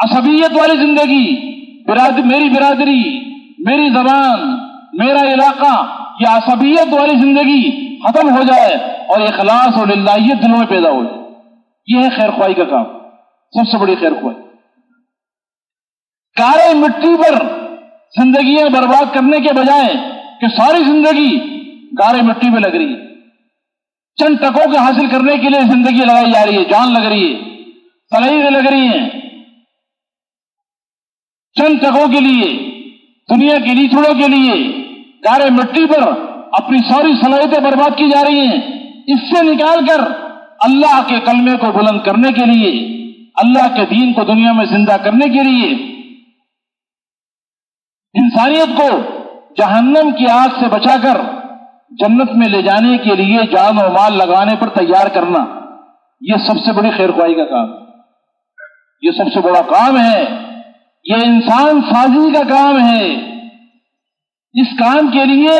عصبیت والی زندگی، میری برادری، میری زبان، میرا علاقہ، یہ عصبیت والی زندگی ختم ہو جائے اور اخلاص اور للہیت دلوں میں پیدا ہو جائے. یہ ہے خیر خواہی کا کام، سب سے بڑی خیر خواہی. کارے مٹی پر زندگیاں برباد کرنے کے بجائے کہ ساری زندگی کارے مٹی پہ لگ رہی ہے، چند ٹکوں کے حاصل کرنے کے لیے زندگی لگائی جا رہی ہے، جان لگ رہی ہے، صلاحیتیں لگ رہی ہیں، چند ٹکوں کے لیے، دنیا کی لیچڑوں کے لیے کارے مٹی پر اپنی ساری صلاحیتیں برباد کی جا رہی ہیں. اس سے نکال کر اللہ کے کلمے کو بلند کرنے کے لیے، اللہ کے دین کو دنیا میں زندہ کرنے کے لیے، انسانیت کو جہنم کی آگ سے بچا کر جنت میں لے جانے کے لیے جان و مال لگانے پر تیار کرنا، یہ سب سے بڑی خیر خواہی کا کام، یہ سب سے بڑا کام ہے. یہ انسان سازی کا کام ہے. اس کام کے لیے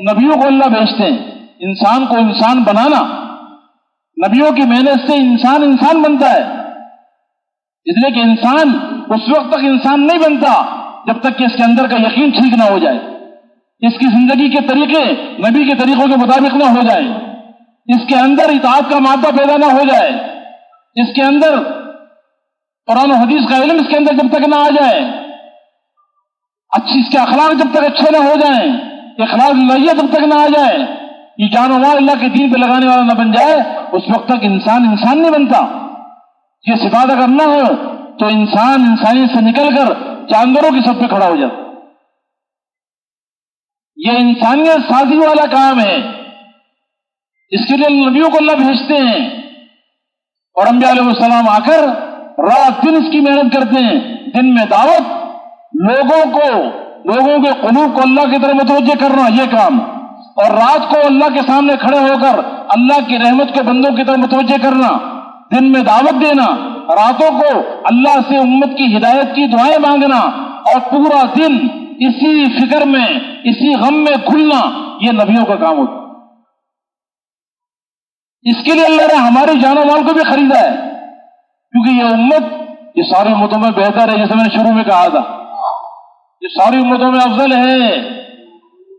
نبیوں کو اللہ بھیجتے ہیں. انسان کو انسان بنانا، نبیوں کی محنت سے انسان بنتا ہے. اس لیے کہ انسان اس وقت تک انسان نہیں بنتا جب تک کہ اس کے اندر کا یقین ٹھیک نہ ہو جائے، اس کی زندگی کے طریقے نبی کے طریقوں کے مطابق نہ ہو جائے، اس کے اندر اطاعت کا مادہ پیدا نہ ہو جائے، اس کے اندر قرآن و حدیث کا علم اس کے اندر جب تک نہ آ جائے، اس کے اخلاق جب تک اچھے نہ ہو جائیں، اخلاق اللہ جب تک نہ آ جائے، یہ جان و مال اللہ کے دین پہ لگانے والا نہ بن جائے، اس وقت تک انسان نہیں بنتا. یہ صفات اگر نہ ہو تو انسان انسانیت سے نکل کر جانوروں کی صف پہ کھڑا ہو جاتا. یہ انسانیت سازی والا کام ہے. اس کے لیے نبیوں کو اللہ بھیجتے ہیں اور انبیاء علیہ السلام آ کر رات دن اس کی محنت کرتے ہیں. دن میں دعوت، لوگوں کے قلوب کو اللہ کی طرف متوجہ کرنا، یہ کام، اور رات کو اللہ کے سامنے کھڑے ہو کر اللہ کی رحمت کے بندوں کی طرف متوجہ کرنا، دن میں دعوت دینا، راتوں کو اللہ سے امت کی ہدایت کی دعائیں مانگنا، اور پورا دن اسی فکر میں، اسی غم میں کھلنا، یہ نبیوں کا کام ہوتا. اس کے لیے اللہ نے ہماری جان و مال کو بھی خریدا ہے، کیونکہ یہ امت یہ ساری امتوں میں بہتر ہے. جیسے میں نے شروع میں کہا تھا، یہ ساری امتوں میں افضل ہے،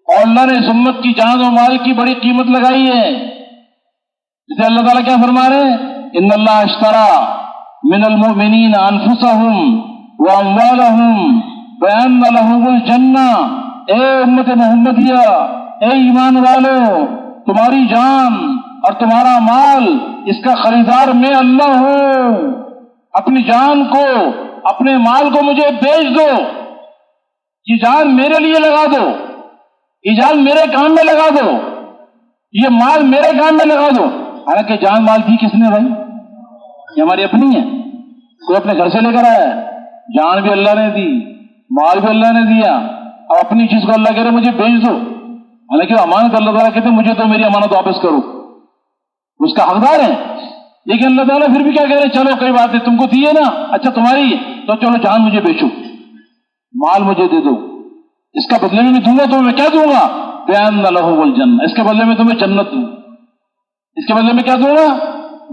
اور اللہ نے اس امت کی جان و مال کی بڑی قیمت لگائی ہے. جسے اللہ تعالیٰ کیا فرما رہے ہیں؟ ان اللہ اشترى من المؤمنین انفسهم واموالهم بان لهم الجنہ. اے امت محمدیہ، اے ایمان والو، تمہاری جان اور تمہارا مال اس کا خریدار میں اللہ ہوں. اپنی جان کو، اپنے مال کو مجھے بیچ دو، یہ جان میرے لیے لگا دو، یہ جان میرے کام میں لگا دو، یہ مال میرے کام میں لگا دو. حالانکہ جان مال دی کس نے بھائی؟ یہ ہماری اپنی ہے، کوئی اپنے گھر سے لے کر آیا ہے. جان بھی اللہ نے دی، مال بھی اللہ نے دیا، اور اپنی چیز کو اللہ کہہ رہے مجھے بیچ دو. حالانکہ امانت اللہ تعالیٰ کہتے ہیں مجھے تو میری امانت واپس کرو، اس کا حقدار ہے. لیکن اللہ تعالیٰ پھر بھی کیا کہہ رہے ہیں؟ چلو کوئی بات نہیں، تم کو دیے نا، اچھا تمہاری تو چلو جان مجھے بیچو، مال مجھے دے دو، اس کا بدلے میں دوں گا. تو میں کیا دوں گا؟ بیان لہو الجنہ، اس کے بدلے میں تمہیں جنت دوں. اس کے بدلے میں کیا دوں گا؟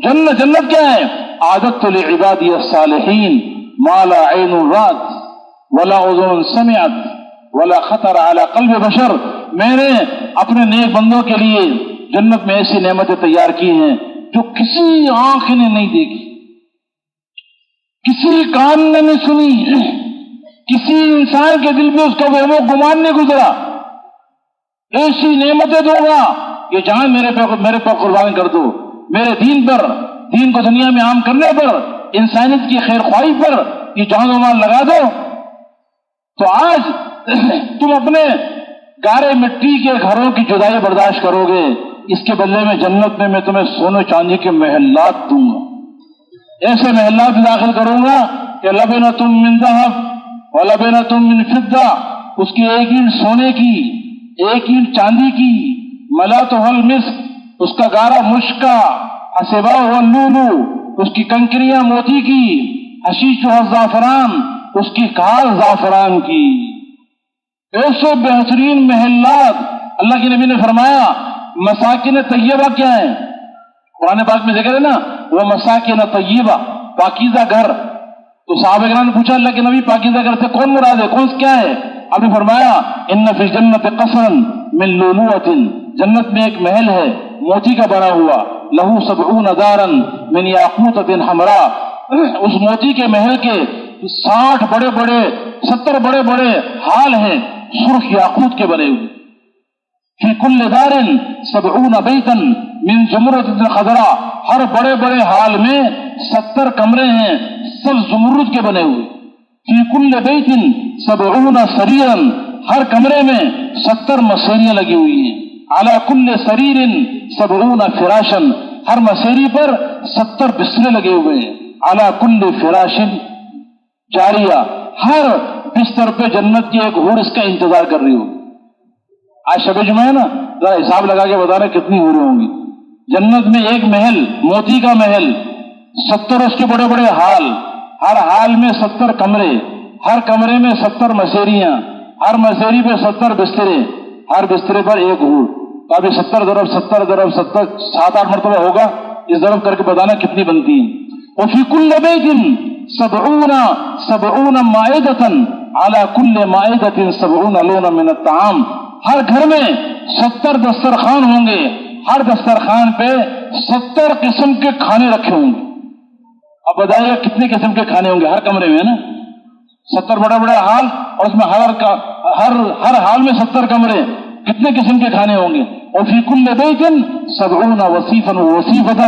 جنت. جنت کیا ہے؟ عادت لعبادی الصالحین ما لا عین رات ولا اذن سمعت ولا خطر علی قلب بشر. میں نے اپنے نیک بندوں کے لیے جنت میں ایسی نعمتیں تیار کی ہیں جو کسی آنکھ نے نہیں دیکھی، کسی کان نے نہیں سنی، کسی انسان کے دل میں اس کا وہم و گمان نہیں گزرا. ایسی نعمتیں دوں گا، یہ جان میرے پر قربان کر دو، میرے دین پر، دین کو دنیا میں عام کرنے پر، انسانیت کی خیر خواہی پر یہ جان و مال لگا دو. تو آج تم اپنے گارے مٹی کے گھروں کی جدائی برداشت کرو گے، اس کے بدلے میں جنت میں تمہیں سونے چاندی کے محلات دوں گا. ایسے محلات داخل کروں گا کہ لبنۃ من ذہب ولبنۃ من فضہ، اس کی ایک اینٹ سونے کی، ایک اینٹ چاندی کی، ملاتها المسک، اس کا گارا مشک کا، حسباؤہ اللؤلؤ، اس کی کنکریاں موتی کی، حشیشها الزعفران، اس کی کھال زعفران کی. ایسے بہترین محلات. اللہ کے نبی نے فرمایا مساکن طیبہ کیا ہے؟ قرآن پاک میں ذکر ہے نا، وہ مساکن طیبہ، پاکیزہ گھر. تو صحابہ کرام نے پوچھا اللہ کے نبی پاکیزہ گھر سے کون مراد ہے، کون کیا ہے؟ آپ نے فرمایا ان فی الجنت قصرا من لؤلؤۃ، جنت میں ایک محل ہے موتی کا بنا ہوا، لہو 70 دارا من یاقوتۃ حمراء، اس موتی کے محل کے 60 بڑے بڑے 70 بڑے بڑے ہال ہیں سرخ یاقوت کے بنے ہوئے، فی کل دار 70 بیتا من زمرد خضراء، ہر بڑے بڑے ہال میں 70 کمرے ہیں سب زمرد کے بنے ہوئے، فی کل بیت 70 سریرا، ہر کمرے میں 70 مسیریاں لگی ہوئی ہیں، علی کل سریر 70 فراشا، ہر مسیری پر 70 بسترے لگے ہوئے ہیں، علی کل فراش جاریہ، ہر بستر پہ جنت کی ایک حور اس کا انتظار کر رہی ہوگی۔ آج شب جمعہ ہے نا، ذرا حساب لگا کے بتانا کتنی حوریں ہوں گی جنت میں۔ ایک محل موتی کا محل، 70 اس کے بڑے بڑے ہال، ہر ہال میں 70 کمرے، ہر کمرے میں 70 مسیریاں، ہر مسیری پہ 70 بسترے، ہر بسترے پر ایک حور۔ تو ابھی 70 ضرب 70 ضرب 70 7-8 مرتبہ ہوگا، اس ضرب کر کے بتانا کتنی بنتی ہیں۔ وفی کل بیت 70 مائدۃ، علی کل مائدۃ 70 لونا من الطعام، ہر گھر میں 70 دسترخوان ہوں گے، ہر دسترخوان پہ 70 قسم کے کھانے رکھے ہوں گے۔ اب بتائیے کتنے قسم کے کھانے ہوں گے ہر کمرے میں، ہے نا؟ 70 بڑے بڑے ہال، اور اس میں ہر حال میں 70 کمرے، کتنے قسم کے کھانے ہوں گے۔ اور فی کل بیت 70 وصیفا وصیفۃ،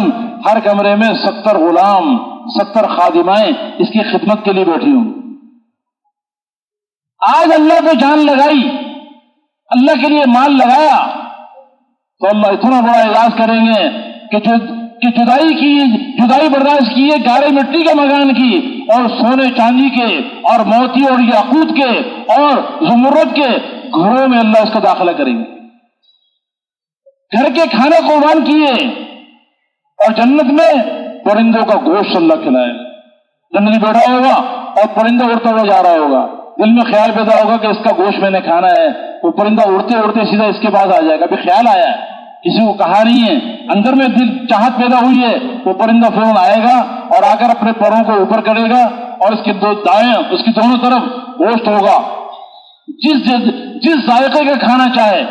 ہر کمرے میں 70 غلام، 70 خادمائیں اس کی خدمت کے لیے بیٹھی ہوں۔ آج اللہ کو جان لگائی، اللہ کے لیے مال لگایا، تو اللہ اتنا بڑا اعزاز کریں گے کہ جدائی برداشت کی ہے، گارے مٹی کے مکان کی اور سونے چاندی کے اور موتی اور یاقوت کے اور زمرد کے گھروں میں اللہ اس کا داخلہ کریں گے۔ گھر کے کھانے قربان کیے، اور جنت میں پرندوں کا گوشت اللہ کھلائے گا۔ جنت بیٹھا ہوگا اور پرندہ اڑتا ہوا جا رہا ہوگا، دل میں خیال پیدا ہوگا کہ اس کا گوشت میں نے کھانا ہے، وہ پرندہ اڑتے اڑتے سیدھا اس کے پاس آ جائے گا۔ ابھی خیال آیا ہے، کسی کو کہا نہیں ہے، اندر میں دل چاہت پیدا ہوئی ہے، وہ پرندہ فوراً آئے گا اور آ کر اپنے پروں کو اوپر کرے گا، اور اس کے اس کی دونوں طرف گوشت ہوگا، جس ذائقے کا کھانا چاہے،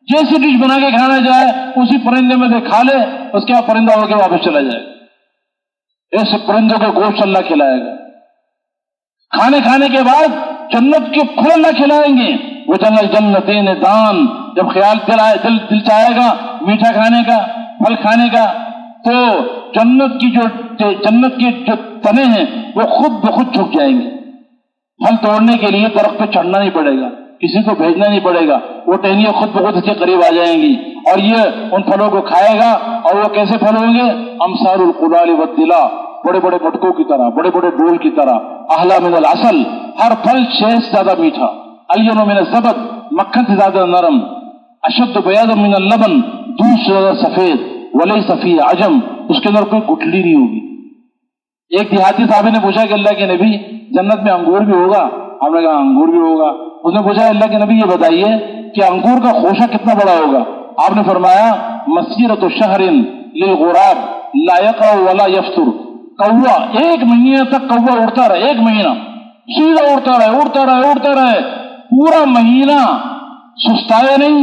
جیسی ڈش بنا کے کھانا چاہے اسی پرندے میں سے کھا لے، اس کے بعد پرندہ ہو کے واپس چلا جائے گا۔ ایسے پرندوں کو گوشت اللہ کھلائے گا۔ کھانے کھانے کے بعد جنت کے پھل اللہ کھلائیں گے۔ وہ جنتین دان، جب خیال دل چاہے گا میٹھا کھانے کا، پھل کھانے کا، تو جنت کے جو تنے ہیں وہ خود بخود جھک جائیں گے۔ پھل توڑنے کے لیے درخت پہ چڑھنا نہیں پڑے گا، کسی کو بھیجنا نہیں پڑے گا، وہ ٹہنیاں خود بخود اس کے قریب آ جائیں گی، اور یہ ان پھلوں کو کھائے گا۔ اور وہ کیسے پھل ہوں گے؟ امثال القلال والدلا، بڑے بڑے مٹکوں کی طرح، بڑے بڑے ڈول کی طرح، احلی من العسل، ہر پھل شہد سے زیادہ میٹھا، الین من الزبد، مکھن سے زیادہ نرم، اشد بیاض من اللبن، دودھ سے زیادہ سفید، ولیس فیہ عجم، اس کے اندر کوئی گٹھلی نہیں ہوگی۔ ایک دیہاتی صاحب نے پوچھا کہ اللہ کے نبی جنت میں انگور بھی ہوگا؟ آپ نے کہا انگور بھی ہوگا۔ اس نے پوچھا اللہ کے نبی یہ بتائیے کہ انگور کا خوشہ کتنا بڑا ہوگا؟ آپ نے فرمایا مسیرۃ شہر للغراب لا یقع ولا یفتر، کوا 1 مہینے تک کوا اڑتا رہے، 1 مہینہ سیدھا اڑتا رہے پورا مہینہ، سستائے نہیں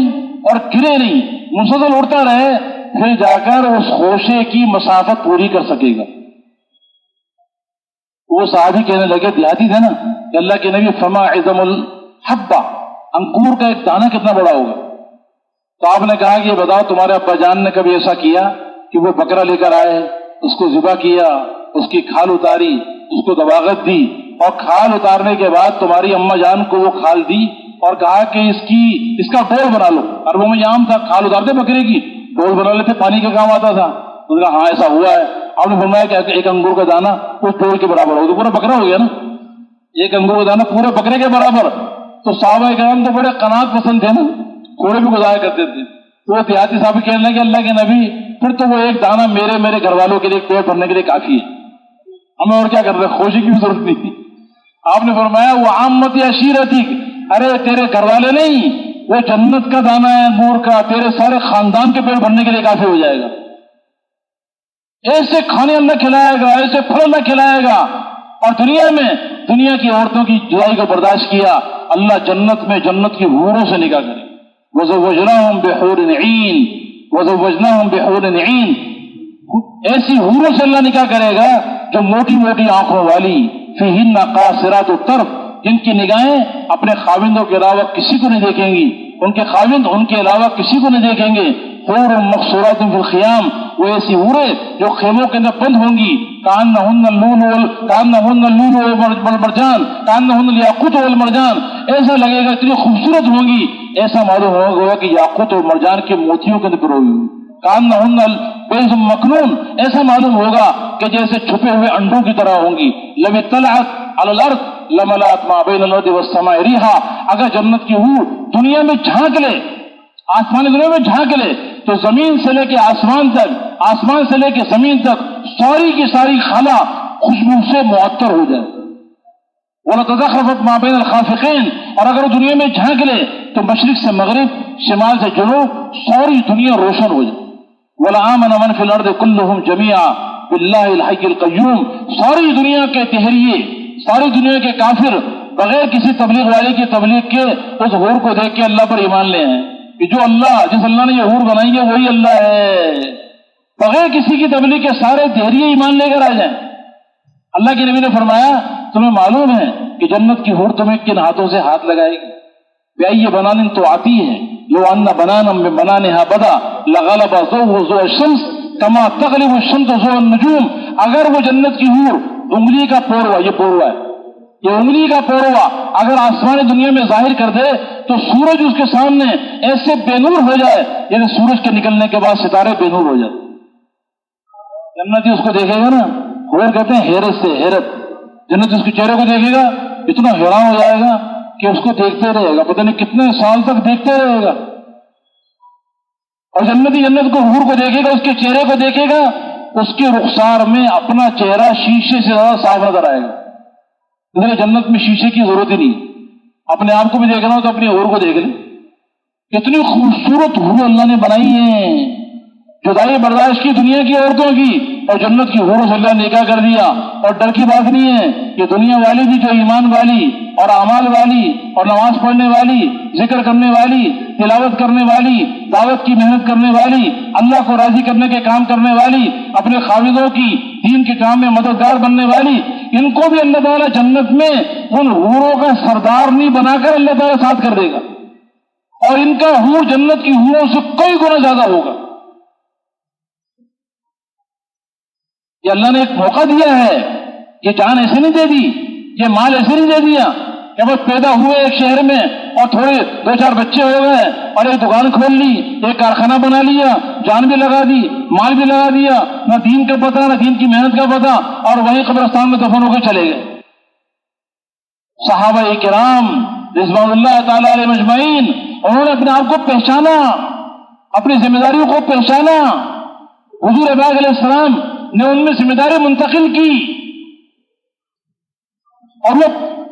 اور گرے نہیں، مسلسل اڑتا رہے، پھر جا کر اس خوشے کی مسافت پوری کر سکے گا۔ وہ صحابی کہنے لگے، دیہاتی تھے نا، کہ اللہ کے نبی فما عظم الحبہ، انگور کا ایک دانہ کتنا بڑا ہوگا؟ تو آپ نے کہا کہ یہ بتاؤ تمہارے ابا جان نے کبھی ایسا کیا کہ وہ بکرا لے کر آئے، اس کو ذبح کیا، اس کی کھال اتاری، اس کو دباغت دی، اور کھال اتارنے کے بعد تمہاری اماں جان کو وہ کھال دی اور کہا کہ اس کا ڈول بنا لو؟ عربوں میں یہ عام تھا، کھال اتارتے بکرے کی، ڈول بنا لیتے، پانی کا کام آتا تھا۔ تو کہا ہاں ایسا ہوا ہے۔ آپ نے فرمایا کہ ایک انگور کا دانہ اس ڈول کے برابر ہو، تو پورا بکرا ہو گیا نا، ایک انگور کا دانہ پورے بکرے کے برابر۔ تو صحابہ کرام تو بڑے قناعت پسند تھے نا، تھوڑے بھی گزارا کرتے تھے۔ تو وہ دیہاتی صاحب کہنے لگے اللہ کے نبی پھر تو وہ ایک دانہ میرے گھر والوں کے لیے پیٹ بھرنے کے لیے کافی ہے، ہمیں اور کیا کر رہے، خوشی کی بھی ضرورت نہیں تھی۔ آپ نے فرمایا وہ عامت عشیرتک، ارے تیرے گھر والے نہیں، وہ جنت کا دانہ ہے انگور کا، تیرے سارے خاندان کے پیٹ بھرنے کے لیے کافی ہو جائے گا۔ ایسے کھانے اللہ کھلائے گا، ایسے پھل اللہ کھلائے گا، اور دنیا کی عورتوں کی جدائی کو برداشت کیا، اللہ جنت میں جنت کی حوروں سے نکاح کرے. وزوجناہم بحور عین، وزوجناہم بحور عین، ایسی حوروں سے اللہ نکاح کرے گا جو موٹی موٹی آنکھوں والی، فیہن قاصرات الطرف، جن کی نگاہیں اپنے خاوندوں کے علاوہ کسی کو نہیں دیکھیں گی، ان کے خاوند ان کے علاوہ کسی کو نہیں دیکھیں گے. حور مقصورات فی الخیام، وہ ایسی حوریں جو خیموں کے اندر بند ہوں گی، کانہن اللؤلؤ والمرجان، کانہن الیاقوت والمرجان، ایسا لگے گا اتنی خوبصورت ہوں گی، ایسا معلوم ہوگا کہ یاقوت اور مرجان کے موتیوں کے اندر پروئی ہوئی. کانہن البیض مکنون، ایسا معلوم ہوگا کہ جیسے چھپے ہوئے انڈوں کی طرح ہوں گی. لو اطلعت علی الارض لملأت ما بین الارض والسماء ریحا، اگر جنت کی حور دنیا میں جھانک لے، آسمانی دنیا میں جھانک لے، تو زمین سے لے کے آسمان تک، آسمان سے لے کے زمین تک ساری کی ساری خلا خوشبو سے معطر ہو جائے. وَلَتَزَخْرَفَتْ مَا بَيْنَ الْخَافِقَيْنِ، اور اگر وہ دنیا میں جھانک لے تو مشرق سے مغرب، شمال سے جنوب، ساری دنیا روشن ہو جائے. وَلَآمَنَ مَنْ فِي الْأَرْضِ كُلُّهُمْ جَمِيعًا بِاللَّهِ الْحَيِّ الْقَيُّومِ، ساری دنیا کے تہریے، ساری دنیا کے کافر بغیر کسی تبلیغ والے کی تبلیغ کے اس حور کو دیکھ کے اللہ پر ایمان لے ہیں کہ جو اللہ، جس اللہ نے یہ حور بنائی ہے وہی اللہ ہے. بغیر کسی کی تبلیغ کے سارے تہریے ایمان لے کر آ جائیں. اللہ کے نبی نے فرمایا تمہیں معلوم ہے کہ جنت کی حور تمہیں کن ہاتھوں سے ہاتھ لگائے گی؟ بأي بنان تو آتی ہے، لو ان بنانا من بنانها بدا لغلب ضوء ضوء الشمس كما تغلب الشمس ضوء النجوم. اگر وہ جنت کی حور انگلی کا پوروا، یہ پوروا ہے، یہ انگلی کا پوروا اگر آسمانی دنیا میں ظاہر کر دے تو سورج اس کے سامنے ایسے بے نور ہو جائے جیسے سورج کے نکلنے کے بعد ستارے بے نور ہو جائے. جنتی اس کو دیکھے گا نا، حور کہتے ہیں حیرت سے، حیرت، جنت اس کے چہرے کو دیکھے گا اتنا حیران ہو جائے گا کہ اس کو دیکھتے رہے گا، پتہ نہیں کتنے سال تک دیکھتے رہے گا. اور جنتی جنت کو حور کو دیکھے گا، اس کے چہرے کو دیکھے گا، اس کے رخسار میں اپنا چہرہ شیشے سے زیادہ صاف نظر آئے گا. اس لیے جنت میں شیشے کی ضرورت ہی نہیں، اپنے آپ کو بھی دیکھنا ہو تو اپنی حور کو دیکھ لیں. کتنی خوبصورت حور اللہ نے بنائی ہے، جدائی برداشت کی دنیا کی عورتوں کی، اور جنت کی حوروں سے اللہ نے نکاح کر دیا. اور ڈر کی بات نہیں ہے کہ دنیا والی بھی جو ایمان والی اور اعمال والی اور نماز پڑھنے والی، ذکر کرنے والی، تلاوت کرنے والی، دعوت کی محنت کرنے والی، اللہ کو راضی کرنے کے کام کرنے والی، اپنے خاوندوں کی دین کے کام میں مددگار بننے والی، ان کو بھی اللہ تعالیٰ جنت میں ان حوروں کا سردار نہیں بنا کر اللہ تعالیٰ ساتھ کر دے گا، اور ان کا حور جنت کی حوروں سے کئی گنا زیادہ ہوگا. یہ اللہ نے ایک موقع دیا ہے، یہ جان ایسے نہیں دے دی، یہ مال ایسے نہیں دے دیا کہ بس پیدا ہوئے ایک شہر میں اور تھوڑے 2-4 بچے ہو گئے اور ایک دکان کھول لی، ایک کارخانہ بنا لیا، جان بھی لگا دی، مال بھی لگا دیا، نہ دین کا پتہ نہ دین کی محنت کا پتہ، اور وہیں قبرستان میں دفن ہو کے چلے گئے. صحابہ کرام رضوان اللہ تعالی علیہ مجمعین، انہوں نے اپنے آپ کو پہچانا، اپنی ذمہ داریوں کو پہچانا. حضور پاک علیہ السلام نے ان میں ذمہ داری منتقل کی، اور وہ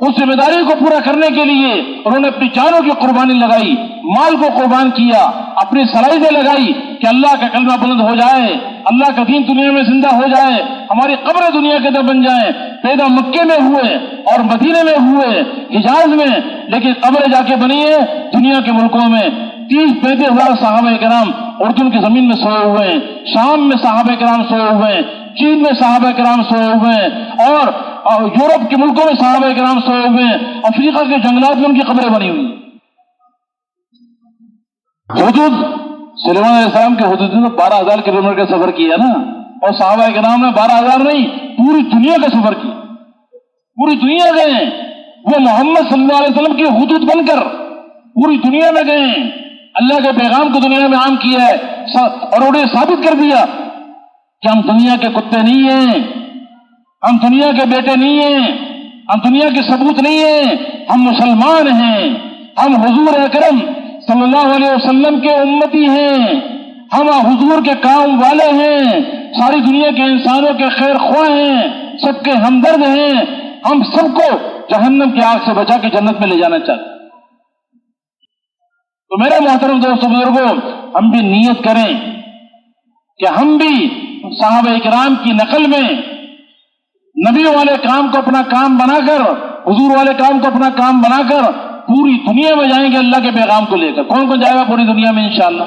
اس ذمہ داری کو پورا کرنے کے لیے انہوں نے اپنی جانوں کی قربانی لگائی، مال کو قربان کیا، اپنی صلاحیتیں لگائی کہ اللہ کا کلمہ بلند ہو جائے، اللہ کا دین دنیا میں زندہ ہو جائے، ہماری قبریں دنیا کے اندر بن جائیں. پیدا مکے میں ہوئے اور مدینے میں ہوئے، حجاز میں، لیکن قبریں جا کے بنی ہیں دنیا کے ملکوں میں. 30-35 ہزار صحابہ کرام اردن کی زمین میں سوئے ہوئے ہیں، شام میں صحابہ کرام سوئے ہوئے ہیں، چین میں صحابہ کرام سوئے ہوئے ہیں، اور یورپ کے ملکوں میں صحابہ کرام سوئے ہوئے ہیں، افریقہ کے جنگلات میں ان کی قبریں بنی ہوئی. حدود سلیمان علیہ السلام کے حدود نے 12,000 کلومیٹر کا سفر کیا نا، اور صحابہ کرام نے 12,000 نہیں پوری دنیا کا سفر کیا، پوری دنیا گئے ہیں. وہ محمد صلی اللہ علیہ وسلم کی حدود بن کر پوری دنیا میں گئے ہیں، اللہ کے پیغام کو دنیا میں عام کیا ہے، اور انہیں ثابت کر دیا کہ ہم دنیا کے کتے نہیں ہیں، ہم دنیا کے بیٹے نہیں ہیں، ہم دنیا کے ثبوت نہیں ہیں، ہم مسلمان ہیں، ہم حضور اکرم صلی اللہ علیہ وسلم کے امتی ہیں، ہم حضور کے کام والے ہیں، ساری دنیا کے انسانوں کے خیر خواہ ہیں، سب کے ہمدرد ہیں، ہم سب کو جہنم کی آگ سے بچا کے جنت میں لے جانا چاہتے ہیں. تو میرے محترم دوستوں بزرگوں، ہم بھی نیت کریں کہ ہم بھی صحابہ کرام کی نقل میں نبی والے کام کو اپنا کام بنا کر، حضور والے کام کو اپنا کام بنا کر پوری دنیا میں جائیں گے اللہ کے پیغام کو لے کر۔ کون کون جائے گا پوری دنیا میں انشاءاللہ؟